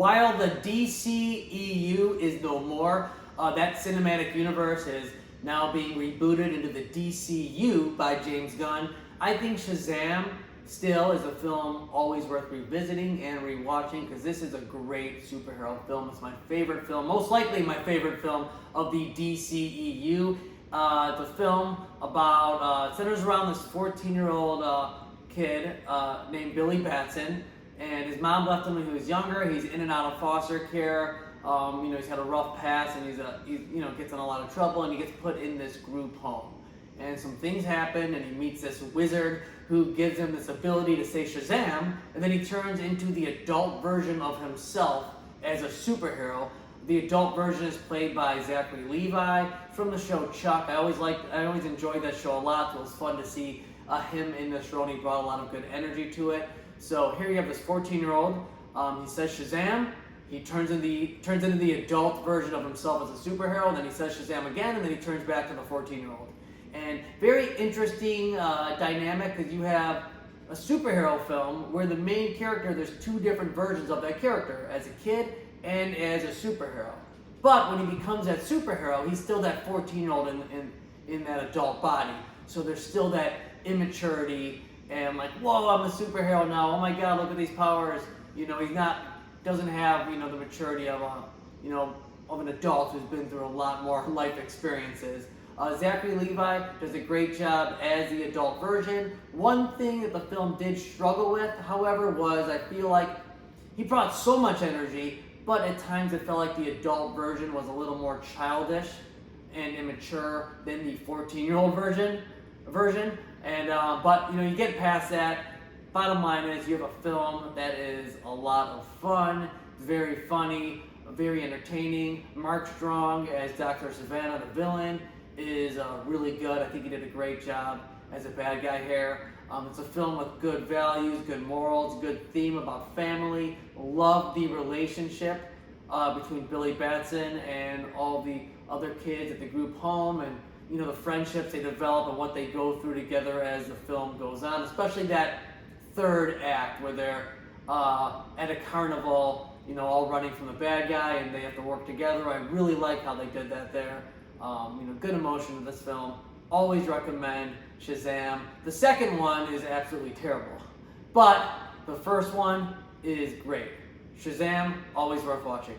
while the DCEU is no more, that cinematic universe is now being rebooted into the DCU by James Gunn. I think Shazam still is a film always worth revisiting and rewatching because this is a great superhero film. It's my favorite film, most likely my favorite film of the DCEU. The film about centers around this 14-year-old kid named Billy Batson, and his mom left him when he was younger. He's in and out of foster care. He's had a rough past, and he gets in a lot of trouble, and he gets put in this group home. And some things happen, and he meets this wizard who gives him this ability to say Shazam, and then he turns into the adult version of himself as a superhero. The adult version is played by Zachary Levi from the show Chuck. I always enjoyed that show a lot. So it was fun to see him in the show, and he brought a lot of good energy to it. So here you have this 14-year-old. He says Shazam. He turns into the adult version of himself as a superhero, and then he says Shazam again, and then he turns back to the 14-year-old. And very interesting dynamic because you have a superhero film where the main character, there's two different versions of that character, as a kid and as a superhero. But when he becomes that superhero, he's still that 14-year-old in that adult body. So there's still that immaturity and like, whoa, I'm a superhero now. Oh my God, look at these powers. Doesn't have the maturity of an adult who's been through a lot more life experiences. Zachary Levi does a great job as the adult version. One thing that the film did struggle with, however, was I feel like he brought so much energy, but at times it felt like the adult version was a little more childish and immature than the 14-year-old version. But you get past that. Bottom line is you have a film that is a lot of fun, very funny, very entertaining. Mark Strong as Dr. Savannah, the villain, is really good. I think he did a great job as a bad guy here. It's a film with good values, good morals, good theme about family. Love the relationship between Billy Batson and all the other kids at the group home, and the friendships they develop and what they go through together as the film goes on, especially that third act where they're at a carnival, all running from the bad guy and they have to work together. I really like how they did that there. Good emotion in this film. Always recommend Shazam. The second one is absolutely terrible, but the first one is great. Shazam, always worth watching.